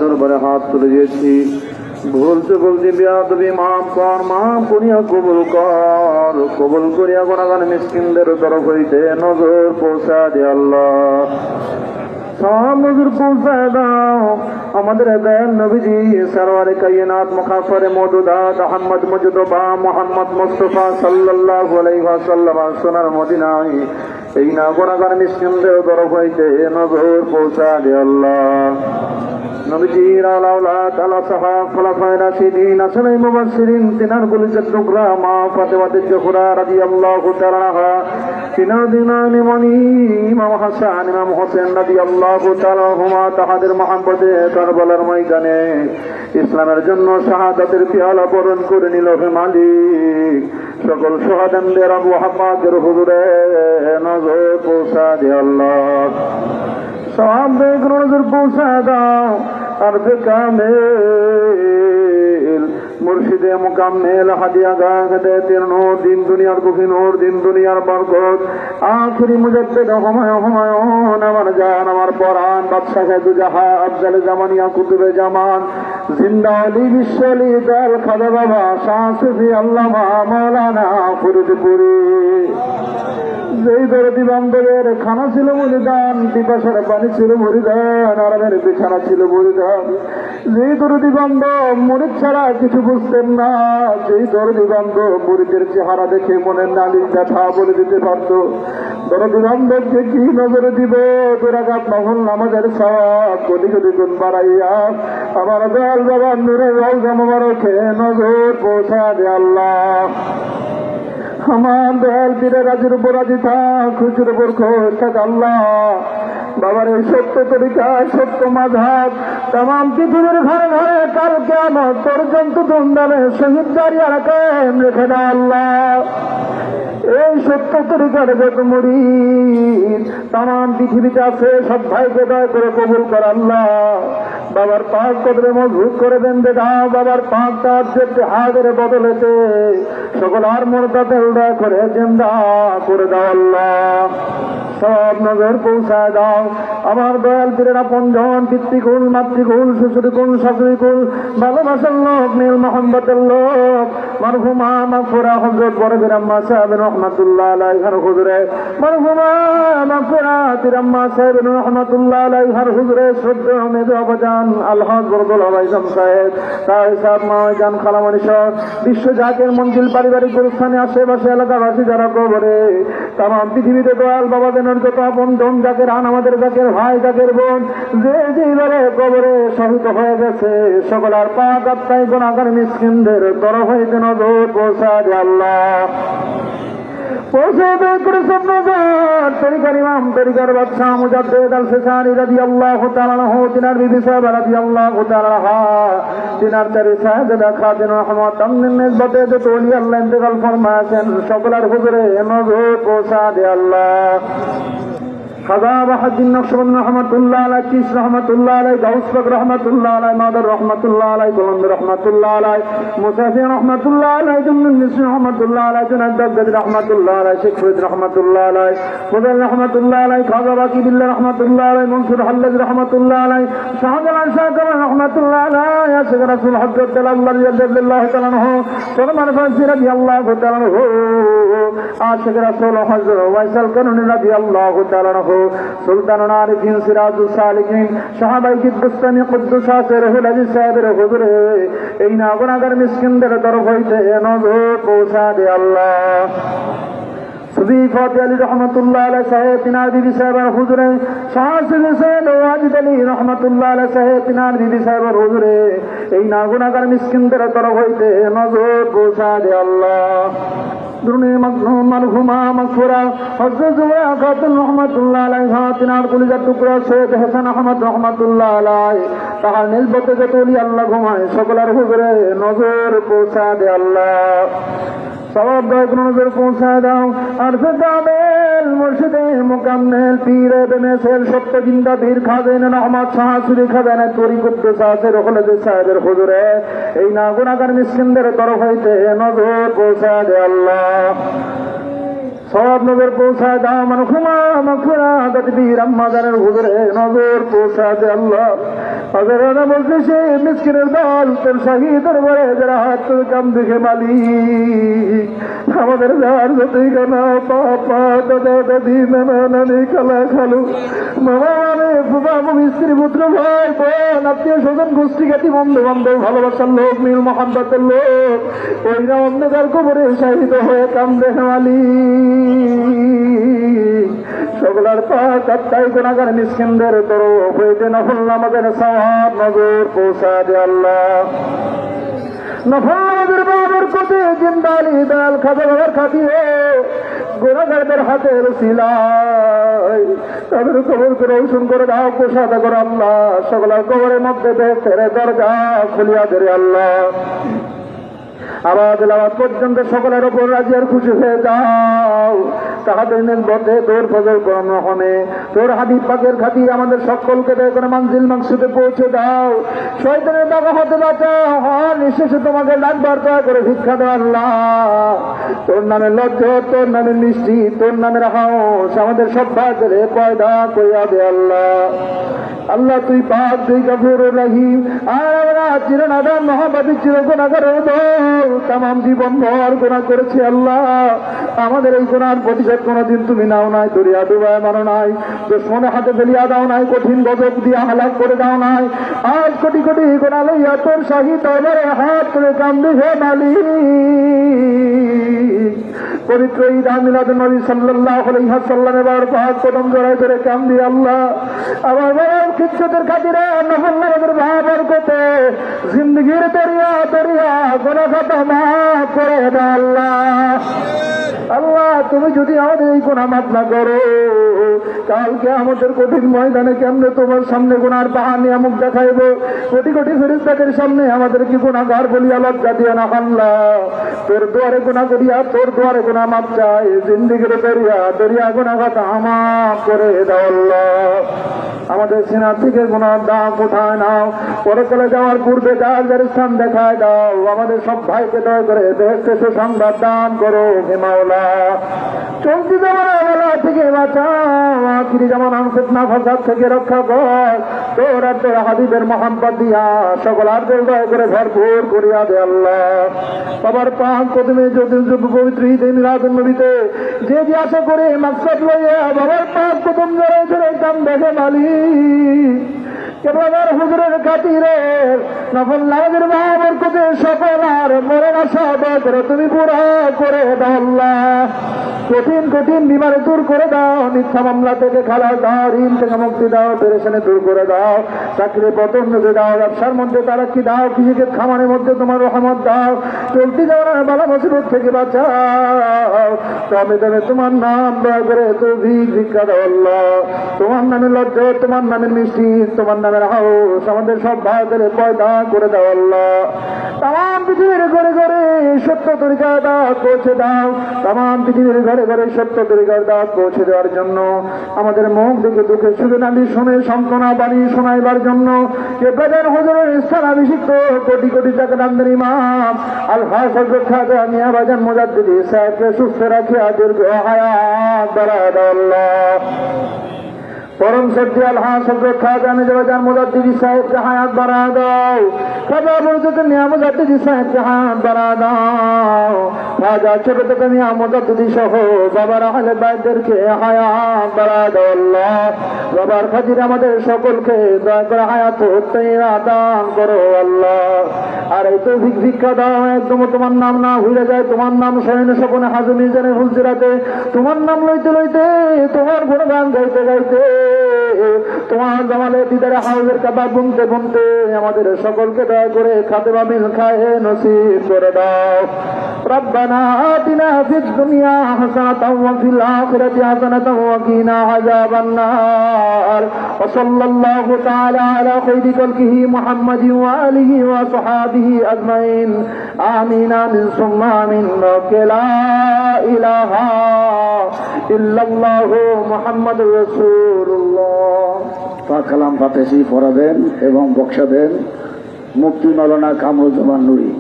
দরবারে হাত তুলে দিয়েছি। ভুলতে বলতে বেয়াদবি মাফ কর, মাফ করিয়া কবুল কর, কবুল করিয়া গুনাহগার মিসকিনদের তরফ হইতে নজর পৌঁছা দে আল্লাহ, সব নজর পৌঁছা দাও। আমাদের দয়াল নবীজি সরওয়ারে কায়নাত মুকাফফারে মওদুদাত আহমদ মুজতবা মুহাম্মদ মুস্তাফা সাল্লাল্লাহু আলাইহি ওয়াসাল্লাম সোনার মদিনায় এই না গুনাহগার মিসকিনদের তরফ হইতে নজর পৌঁছা দে আল্লাহ। নবীজির আলাউলাদ আলা সাহাব খোলাফায়ে রাশিদিন আসলে মুবাশশিরিন তিনার কলিজার টুকরা মা ফাতেমা জোহরা রাদিয়াল্লাহু তাআলা আনহা, তিনার দিনানি মনি ইমাম হাসান ইমাম হোসেন রাদিয়াল্লাহু তাআলা হুমা, তাহাদের মহব্বতে কারবালার ময়দানে ইসলামের জন্য শাহাদাতের পেয়ালা বরণ করে নিল হে মালিক। সকল শাহাদাতদের আবু হাফাজের হুজুরে নজর পৌঁছা দে আল্লাহ, সব নজর পৌঁছা দাও। আর কামেল মুর্শিদে মুকাম্মেল হাদিয়া গায়েতের নূর, দিন দুনিয়ার কুফি নূর, দিন দুনিয়ার বরকত, আখিরি মুজাদ্দিদ হুমায়ুন আমার জান আমার পরাণ, বাদশাহ দুজাহা আফজাল জামানিয়া কুতুবে জামান, জিন্দা আলী বিশ্বলি দাল খাজা বাবা শাহ সুফি আল্লামা মাওলানা ফরিদপুরি। যেই দরদি বান্ধবের খানা ছিল মরিদান, পিপাসার পানি ছিল মরিদান, আরামের বিছানা ছিল মরিদান। যেই দরদি বান্ধব মুরিদ ছাড়া কিছু বুঝতেন না, যেই দরদি বান্ধব মুরিদের চেহারা দেখে মনের নালিশ ব্যথা বলে দিতে পারত, দরদি বান্ধবকে কি নজরে দিব? দুরাকাত নফল নামাজের সওয়াব কোটি কোটি গুণ বাড়াইয়া আমার দয়াল বাবা নূরের রওজা মোবারকে নজর পৌঁছা দে আল্লাহ। আমার দয়াল পীরে রাজির উপর রাজি থাক, খুশির উপর খুশ থাক আল্লাহ। বাবার এই সত্য তরিকা সত্য মাযহাব তামাম পৃথিবীর ঘরে ঘরে কাল কিয়ামত পর্যন্ত ধুমধামে শহীদ জারিয়া কায়েম রেখে দাও আল্লাহ। এই সত্য তরিকার যত মুরিদ তামাম পৃথিবীতে আছে সব ভাইকে দয়া করে কবুল কর আল্লাহ। বাবার পাক কদরে মজবুত করে দেন দে দাও, বাবার পাক তাজ্জেদ হাদের বদলেতে সকল আর মর্যাদা দয়া করে জিন্দা করে দাও আল্লাহ। সব নজর পৌঁছায় দাও আমার দয়াল পীরের আপনজন, পিতৃকুল মাতৃকুল শ্বশুরকুল শাশুড়িকুল, ভালোবাসার লোক নীল মোহাম্মতের লোক মরহুমা মাগফুরা হযরত বড়বীর আম্মা সাহেব রহমাতুল্লাহ আলাইহির হুজুরে, মরহুমা মাগফুরা তিরাম্মা সাহেব রহমাতুল্লাহ আলাইহির হুজুরে, শ্রদ্ধেয় মেজো আবাজান আলহাজ বরদুল আবাইজান সাহেব, তাই সাহেব মাওজান খালামণি সহ বিশ্ব জাকের মঞ্জিল পারিবারিক গুরুস্থানে আশেপাশে এলাকাবাসী যারা কবরে তামাম পৃথিবীতে দয়াল বাবাদের যত আপন জন জাকের আন আমাদের জাকের ভাই জাকের বোন যে যেভাবে কবরে শহীদ হয়ে গেছে সকল আর পাক আত্মায় গুনাহগার মিসকিনদের তরফ হইতে নজর পৌঁছা দে আল্লাহ। পৌঁছে দে করে সব নজর তরিকার ইমাম তরিকার বাদশাহ মুজাদ্দিদ আল ফিসানি রাদিয়াল্লাহু তাআলা আনহু, তিনার বিবি সাহেবা রাদিয়াল্লাহু তাআলা আনহা, তিনার চারি সাহেবা খাদিন রহমত আমিন নিসবতে যে ওলি আল্লাহ ইন্তেকাল ফরমায়েছেন সকলের হুজুরে নজর পৌঁছা দে আল্লাহ। খাজা বাহাউদ্দিন নকশবন্দি রহমাতুল্লাহ আলাইহি, কিস রহমাতুল্লাহ আলাইহি, গাউস পাক রহমাতুল্লাহ আলাইহি, মাদার রহমাতুল্লাহ আলাইহি, গোলাম রহমাতুল্লাহ আলাইহি, মুসাফি রহমাতুল্লাহ আলাইহি, জুন্নুন নিসি রহমাতুল্লাহ আলাইহি, জুনাদ দাগদ রহমাতুল্লাহ আলাইহি, শেখ ফরিদ রহমাতুল্লাহ আলাইহি, মুদাল রহমাতুল্লাহ আলাইহি, খাজা বাকি বিল্লাহ রহমাতুল্লাহ আলাইহি, মনসুর হাল্লাজ রহমাতুল্লাহ আলাইহি, শাহজালাল শাহজালাল রহমাতুল্লাহ আলাইহি, শেখ রাসূল হযরত আল্লাহ রাদিয়াল্লাহু তাআলা আনহু, সলমান ফারসি রাদিয়াল্লাহু তাআলা আনহু, আশিক রাসূল হযরত ওয়াইসাল কানুনী রাদিয়াল্লাহু তাআলা আনহু, সুলতানুল আরিফিন সিরাজুস সালিকিন সাহাবায়ে কিবরিস্তানি কুদ্দুস রহুল আজিজ সাহেবের হুজুরে এই না গুনাহগার মিসকিনদের তরফ হইতে নজর পৌঁছা দে আল্লাহ। সুফি ফাতি আলী রহমাতুল্লাহ আলাইহি সাহেব, তিনার বিবি সাহেবের হুজুরে, শাহ সুফি সৈয়দ ওয়াজিদ আলী রহমাতুল্লাহ আলাইহি সাহেব, তিনার বিবি সাহেবের হুজুরে এই না গুনাহগার মিসকিনদের তরফ হইতে নজর পৌঁছা দে আল্লাহ। দুরুনি মখনুম মারহুমা মাগফুরা হযরত জুয়া খাতুন রহমাতুল্লাহ আলাইহা, তিনার কলিজার টুকরা সৈয়দ হাসান আহমদ রহমাতুল্লাহ আলাইহি, তাহার নিসবতে যত ওলি আল্লাহ ঘুমায় সকলের হুজুরে নজর পৌঁছা দে আল্লাহ। সওয়াব দায়ক নজর পৌঁছা দাও। আর ফেদাবেল মুর্শিদে মুকাম্মেল পীরে বেমেসেল সত্য জিন্দা পীর খাজেন রহমত শাহ সুরি খাজানে তরিকুদ্দে সাহের খলদে সাহেবের হুজুরে এই না গুনাহগার মিসকিনদের তরফ হইতে নজর পৌঁছা দে আল্লাহ। সব নজর পৌঁছায় দাও, মানখুমা মাখুরা তদবীর আম্মাদানের হুজুরে নজর পৌঁছায় দে আল্লাহ। হযরত বলতে সে মিসকিনের দল তোর শহীদের বলে যারা হাত তোর কাম দেখে মালিক, আমাদের যার যতই গানা পাপা দাদা দাদি নানা নানি খালা খালু মামা মানে বাবা মমি স্ত্রী পুত্র ভাই বোন আত্মীয় স্বজন গোষ্ঠী খ্যাতি বন্ধু বান্ধব ভালোবাসার লোক মিল মহাব্বতের লোক ওইরা অন্ধকার কবরে শাহিদ হয়ে কাম দেখে মালিক। সকলার পাক আত্মাই গুনাহগার মিসকিনদের তরফ হইতে নফল নামাজের সওয়াব নজর পৌঁছা দে আল্লাহ। নফল নামাজের বরকতে জিন্দালি দাল খাজা বাবার খাতিরে গুনাহগারদের হাতের উসিলায় তাদের কবরকে রৌশন করে দাও, প্রসাদ করো আল্লাহ। সকলের কবরের মধ্যে বেহেশতের দরজা খুলিয়া দে আল্লাহ। আবাদ আবাদ পর্যন্ত সকলের ওপর রাজি আর খুশি হয়ে যাও। তাহাদের নির্বদ্ধে তোর ফজল করণ রহমে তোর হাবিব পাকের খাতির আমাদের সকলকে দয়া করে মানজিল মাকসুদে পৌঁছে দাও। শয়তানের দাগা হতে বাঁচাও। হর নিঃশেষে তোমাকে ডাকবার দয়া করে ভিক্ষা দাও আল্লাহ। তোর নামে লজ্জ, তোর নামে মিষ্টি, তোর নামের হাউস আমাদের সব ভাগের পয়দা কইয়া দে আল্লাহ। আল্লাহ তুই পাক, তুই গফুর রহিম, আর আমরা চিরনাদান মহাবাদী চিরগুনাহগারের দল তামাম জীবন ভর গুনাহ করেছি আল্লাহ। আমাদের এই গুনার প্রতিশোধ কোনদিন তুমি নাও নাই, দরিয়া ডুবায় মানো নাই, দুশমনের হাতে ফেলিয়া দাও নাই, কঠিন গজব দিয়া হালাক করে দাও নাই। আজ কোটি কোটি গুনাহ লইয়া তোর শাহী দরবারে হাত করে কান্দে হে মালিক। পবিত্র ঈদ মিলাদুন নবী সাল্লাল্লাহু আলাইহি ওয়াসাল্লামের বার পাক কদম জড়ায় ধরে কান্দি আল্লাহ। আমার বড় খিচ্ছতের খাতিরে নফল নামাজের বরকতে জিন্দেগির দরিয়া দরিয়া গুনাহ খাতা মাফ করে দাও আল্লাহ। আল্লাহ তুমি যদি আমাদের এই গুনাহ মাফ না করো, কালকে আমাদের কঠিন ময়দানে কেমনে তোমার সামনে গুনার পাহাড় নিয়ে মুখ দেখাইব। কোটি কোটি ফেরেশতাদের সামনে আমাদের কি গুনাহগার বলিয়া লজ্জা দিও না আল্লাহ। তোর দুয়ারে গুনাহ করিয়া তোর দুয়ারে গুনাহ মাফ চাই, জিন্দেগির দরিয়া দরিয়া গুনাহ খাতা মাফ করে দাও আল্লাহ। আমাদের সিনা থেকে গুনার দাগ উঠায় নাও, পরকালে যাওয়ার পূর্বে যার স্থান দেখায় দাও। আমাদের সব ভাইকে দয়া করে বেহেশতে সুসংবাদ দান করো হে মাওলা। চলতি জামানা থেকে বাঁচাও, আখিরি জামানার ফিতনা ফাসাদ থেকে রক্ষা কর। তোর আর তোর হাবিবের মোহাম্মত দিয়া সকল আর্দের দয়া করে ভরপুর করিয়া দে আল্লাহ। বাবার পাক কদমে যদি পবিত্র ঈদে মিলাদুন নবীতে যে যে আশা করে মাকসাদ লইয়া বাবার পাক কদম জড়ায় ধরে কাম দেখে মালিক। কেবলার হুজুরের খাতিরে নফল নামাজের বরকতে সকল আর মরণ আশা দয়া করে তুমি পুরা করে দাও আল্লাহ। কঠিন কঠিন বিমারে দূর করে দাও, মিথ্যা মামলা থেকে খালাস দাও, ঋণ থেকে মুক্তি দাও, পেরেশানি দূর করে দাও, চাকরি পদোন্নতি দাও, ব্যবসার মধ্যে তারাক্কি দাও, কৃষিকে খামারের মধ্যে তোমার রহমত দাও, চলতি যাওয়ার বালা মুসিবত থেকে বাঁচাও। তবে তবে তোমার নাম দয়া করে তৌফিক ভিক্ষা দাও আল্লাহ। তোমার নামে লজ্জ, তোমার নামের মিষ্টি, তোমার নামের হাউস আমাদের সব ভাইদের পয়দা করে দাও আল্লাহ। তাম পৃথিবীর ঘরে ঘরে সত্য তরিকার দাওয়াত পৌঁছে দাও। তাম পৃথিবীর ঘরে ঘরে সত্য তরিকার দাওয়াত পৌঁছে দেওয়ার জন্য আমাদের মুখ দেখে দুঃখে শুধু নালি শুনে সান্ত্বনা বাণী শোনাইবার জন্য কেবলার হুজুরের স্থানাভিষিক্ত কোটি কোটি টাকা দানদার ইমাম আলহাজ হযরত খাজা মিয়া বাজান মুজাদ্দিদি সাহেবকে সুস্থ রাখিয়া দীর্ঘ হায়াত বাড়ায় দাও আল্লাহ। পরম সত্যি আলহাজ হযরত খাজা মিয়া বাজান মুজাদ্দিদি সাহেবকে হায়াত বাড়ায় দাও। খাজা মুজাদ্দিদি মিয়া মুজাদ্দিদি সাহেবকে হায়াত বাড়ায় দাও। খাজা ছোট থেকে মিয়া মুজাদ্দিদি সহ বাবার আহলে বাইতদেরকে হায়াত বাড়ায় দাও আল্লাহ। বাবার খাতিরে আমাদের সকলকে দয়া করে হায়াত তাইয়্যিবা দান করো আল্লাহ। আর এই তৌফিক ভিক্ষা দাও, একদম তোমার নাম না ভুলে যায়, তোমার নাম শয়নে স্বপনে হাজু মিজানে হুজরাতে তোমার নাম লইতে লইতে তোমার গুণগান গাইতে গাইতে তোমার জামালে দিদারে হাউজের কাবা বুনতে বুনতে আমাদের সকলকে দয়া করে খাতেবা মিল খায়ে নসিব করে দাও। রব্বানা আতিনা ফিদ দুনিয়া হাসানাতাও ওয়া ফিল আখিরাতি হাসানাতাও ওয়া কিনা আযাবান নার। ওয়া সাল্লাল্লাহু তাআলা আলা খায়রি খালকিহি মুহাম্মাদিন ওয়া আলিহি ওয়া সাহবিহি আজমাইন। আমিন আমিন সুম্মা আমিন। লা ইলাহা ইল্লাল্লাহু মুহাম্মাদুর রাসূলুল্লাহ। পাক কালাম ফাতেহি পড়াবেন এবং বক্সা দেন মুফতি মাওলানা কামরুজ্জামান নুরী।